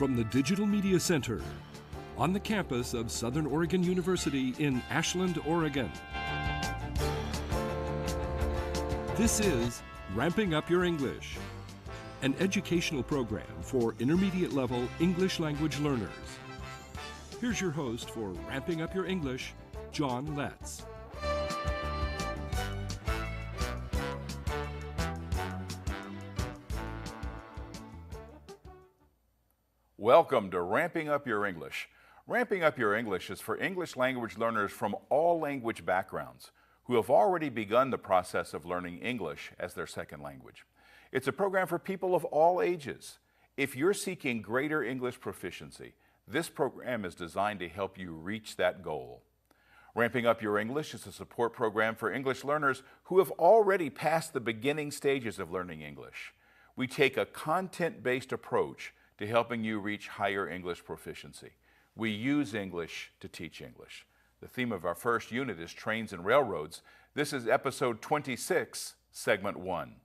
from the Digital Media Center on the campus of Southern Oregon University in Ashland, Oregon. This is Ramping Up Your English, an educational program for intermediate level English language learners. Here's your host for Ramping Up Your English, John Letts. Welcome to Ramping Up Your English. Ramping Up Your English is for English language learners from all language backgrounds who have already begun the process of learning English as their second language. It's a program for people of all ages. If you're seeking greater English proficiency, this program is designed to help you reach that goal. Ramping Up Your English is a support program for English learners who have already passed the beginning stages of learning English. We take a content-based approach to helping you reach higher English proficiency. We use English to teach English. The theme of our first unit is Trains and Railroads. This is episode 26, segment 1.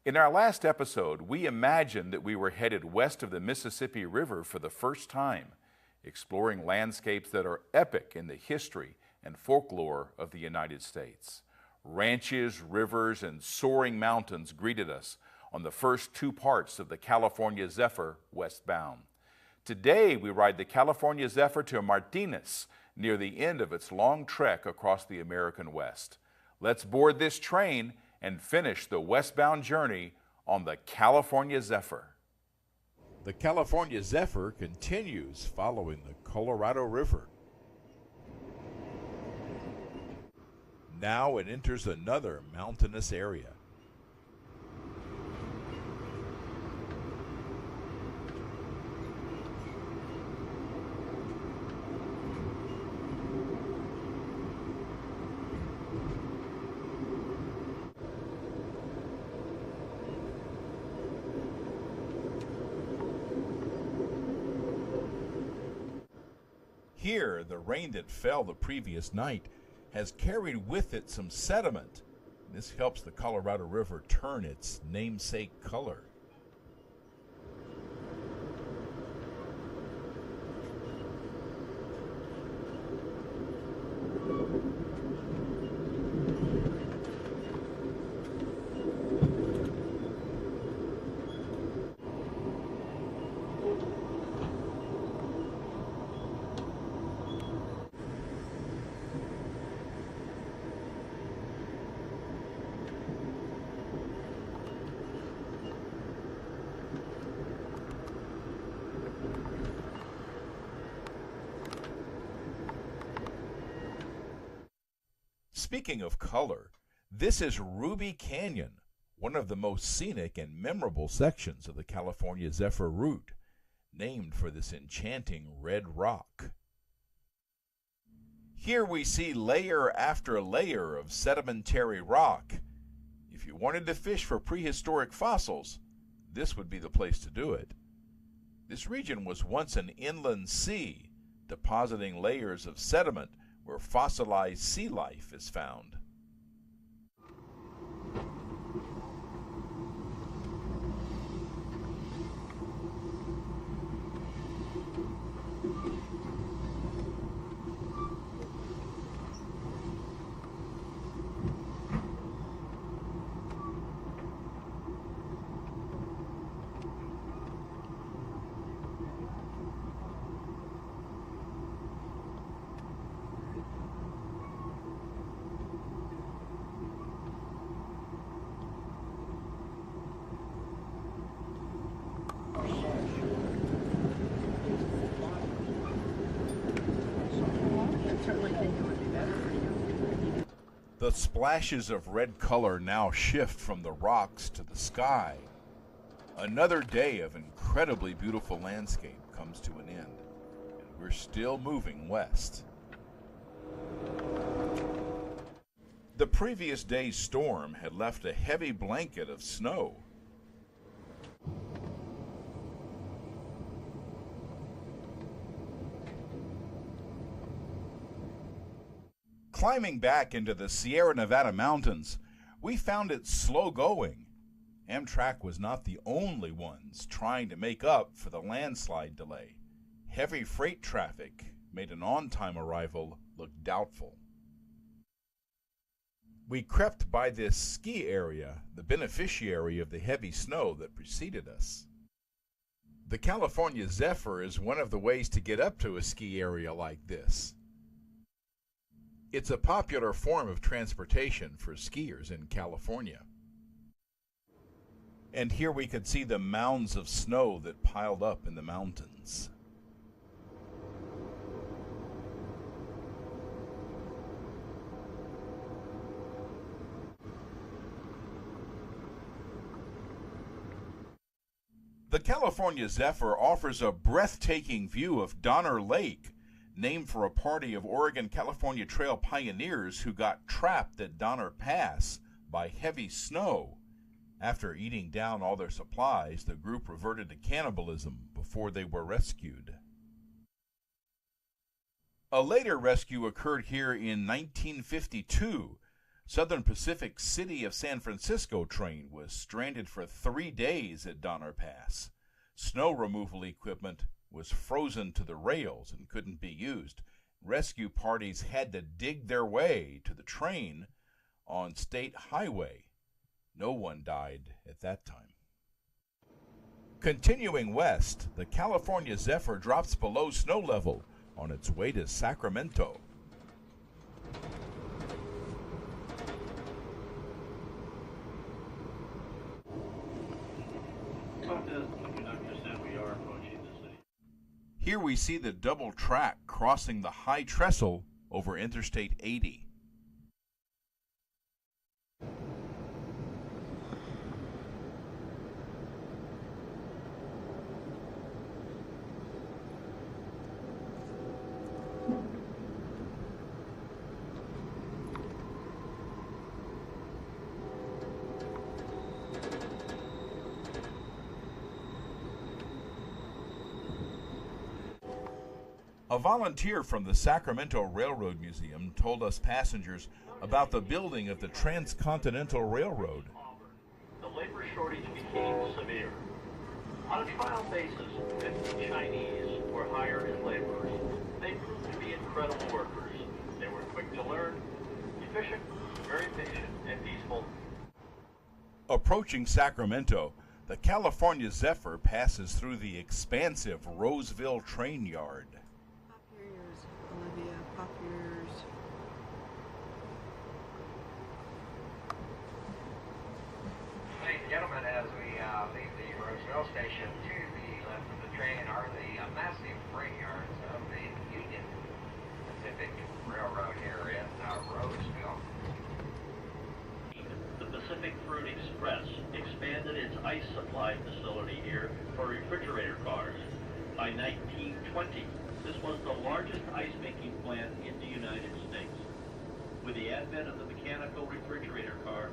In our last episode, we imagined that we were headed west of the Mississippi River for the first time, exploring landscapes that are epic in the history and folklore of the United States. Ranches, rivers, and soaring mountains greeted us on the first two parts of the California Zephyr, Westbound. Today, we ride the California Zephyr to Martinez, near the end of its long trek across the American West. Let's board this train and finish the westbound journey on the California Zephyr. The California Zephyr continues following the Colorado River. Now it enters another mountainous area. Here, the rain that fell the previous night has carried with it some sediment. This helps the Colorado River turn its namesake color. Speaking of color, this is Ruby Canyon, one of the most scenic and memorable sections of the California Zephyr route, named for this enchanting red rock. Here we see layer after layer of sedimentary rock. If you wanted to fish for prehistoric fossils, this would be the place to do it. This region was once an inland sea, depositing layers of sediment where fossilized sea life is found. The splashes of red color now shift from the rocks to the sky. Another day of incredibly beautiful landscape comes to an end, and we're still moving west. The previous day's storm had left a heavy blanket of snow. Climbing back into the Sierra Nevada mountains, we found it slow going, Amtrak was not the only ones trying to make up for the landslide delay. Heavy freight traffic made an on-time arrival look doubtful. We crept by this ski area, the beneficiary of the heavy snow that preceded us. The California Zephyr is one of the ways to get up to a ski area like this. It's a popular form of transportation for skiers in California. And here we could see the mounds of snow that piled up in the mountains. The California Zephyr offers a breathtaking view of Donner Lake, named for a party of Oregon-California Trail pioneers who got trapped at Donner Pass by heavy snow. After eating down all their supplies, the group reverted to cannibalism before they were rescued. A later rescue occurred here in 1952. Southern Pacific's City of San Francisco train was stranded for 3 days at Donner Pass. Snow removal equipment was frozen to the rails and couldn't be used. Rescue parties had to dig their way to the train on State Highway. No one died at that time. Continuing west, the California Zephyr drops below snow level on its way to Sacramento. Here we see the double track crossing the high trestle over Interstate 80. A volunteer from the Sacramento Railroad Museum told us passengers about the building of the Transcontinental Railroad. The labor shortage became severe. On a trial basis, 50 Chinese were hired as laborers. They proved to be incredible workers. They were quick to learn, efficient, very patient, and peaceful. Approaching Sacramento, the California Zephyr passes through the expansive Roseville train yard. Ladies and gentlemen, as we leave the Roseville station, to the left of the train are the massive freight yards of the Union Pacific Railroad here in Roseville. The Pacific Fruit Express expanded its ice supply facility here for refrigerator cars. By 1920, this was the largest ice-making plant in the United States. With the advent of the mechanical refrigerator car,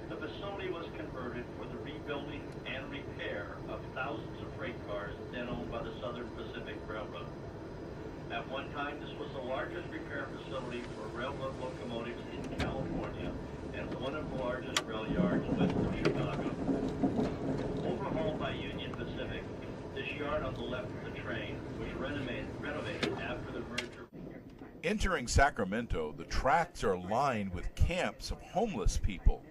the facility was converted for the rebuilding and repair of thousands of freight cars then owned by the Southern Pacific Railroad. At one time, this was the largest repair facility for railroad locomotives in California and one of the largest rail yards west of Chicago. Overhauled by Union Pacific, this yard on the left of the train was renovated after the merger. Entering Sacramento, the tracks are lined with camps of homeless people.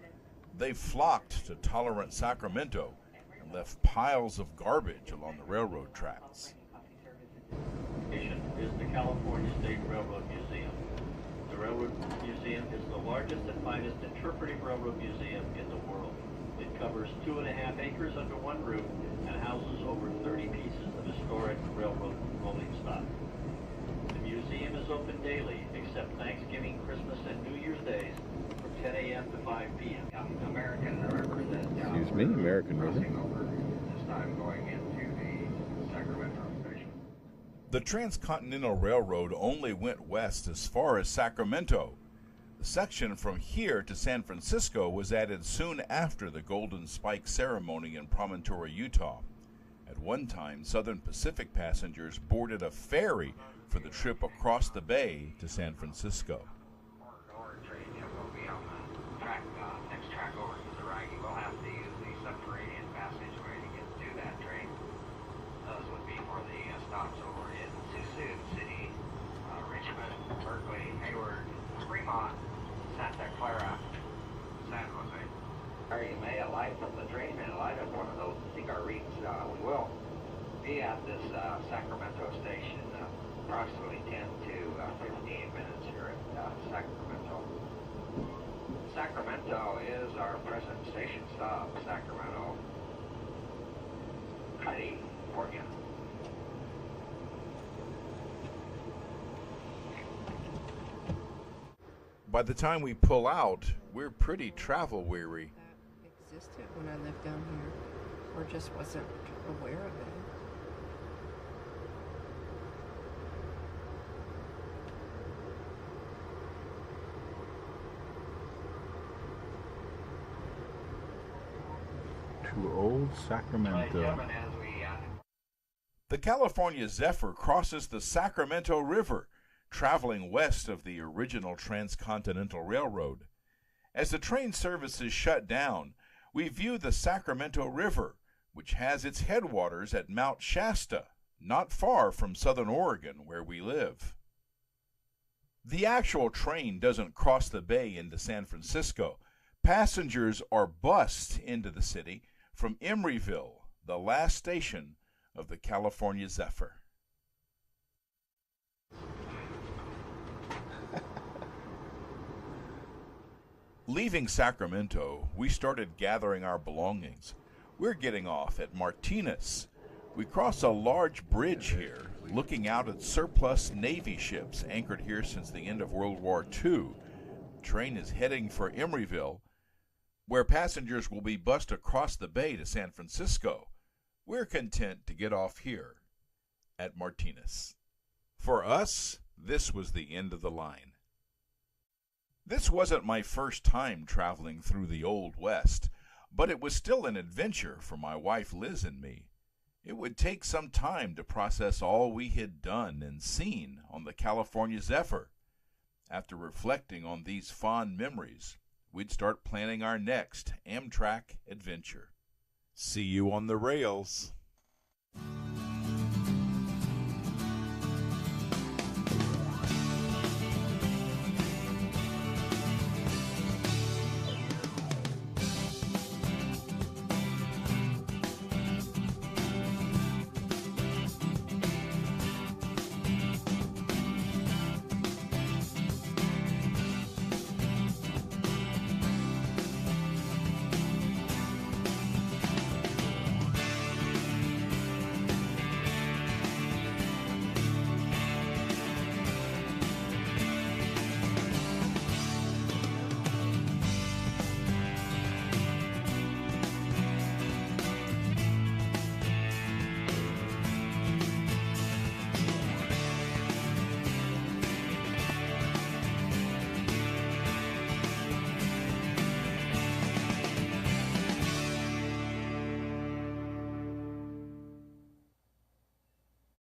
They flocked to tolerant Sacramento and left piles of garbage along the railroad tracks. Is the California State Railroad Museum. The Railroad Museum is the largest and finest interpretive railroad museum in the world. It covers 2.5 acres under one roof and houses over 30 pieces of historic railroad rolling stock. The museum is open daily except Thanksgiving, Christmas, and New Year's days from 10 a.m. to 5 p.m. American River that Excuse me, American River. crossing over this time going into the Sacramento station. The Transcontinental Railroad only went west as far as Sacramento. The section from here to San Francisco was added soon after the Golden Spike ceremony in Promontory, Utah. At one time, Southern Pacific passengers boarded a ferry for the trip across the bay to San Francisco. Or train will be on the track, next track over to the right. You will have to use the submarine you may alight from the train and alight at one of those cigarettes. We will be at this Sacramento station approximately 10 to 15 minutes here at Sacramento. Sacramento is our present station stop, Sacramento, California. By the time we pull out, we're pretty travel weary. That existed when I lived down here, or just wasn't aware of it. To old Sacramento. The California Zephyr crosses the Sacramento River, traveling west of the original Transcontinental Railroad. As the train services shut down, we view the Sacramento River, which has its headwaters at Mount Shasta, not far from Southern Oregon, where we live. The actual train doesn't cross the bay into San Francisco. Passengers are bussed into the city from Emeryville, the last station of the California Zephyr. Leaving Sacramento, we started gathering our belongings. We're getting off at Martinez. We cross a large bridge here, looking out at surplus Navy ships anchored here since the end of World War II. The train is heading for Emeryville, where passengers will be bussed across the bay to San Francisco. We're content to get off here at Martinez. For us, this was the end of the line. This wasn't my first time traveling through the Old West, but it was still an adventure for my wife Liz and me. It would take some time to process all we had done and seen on the California Zephyr. After reflecting on these fond memories, we'd start planning our next Amtrak adventure. See you on the rails.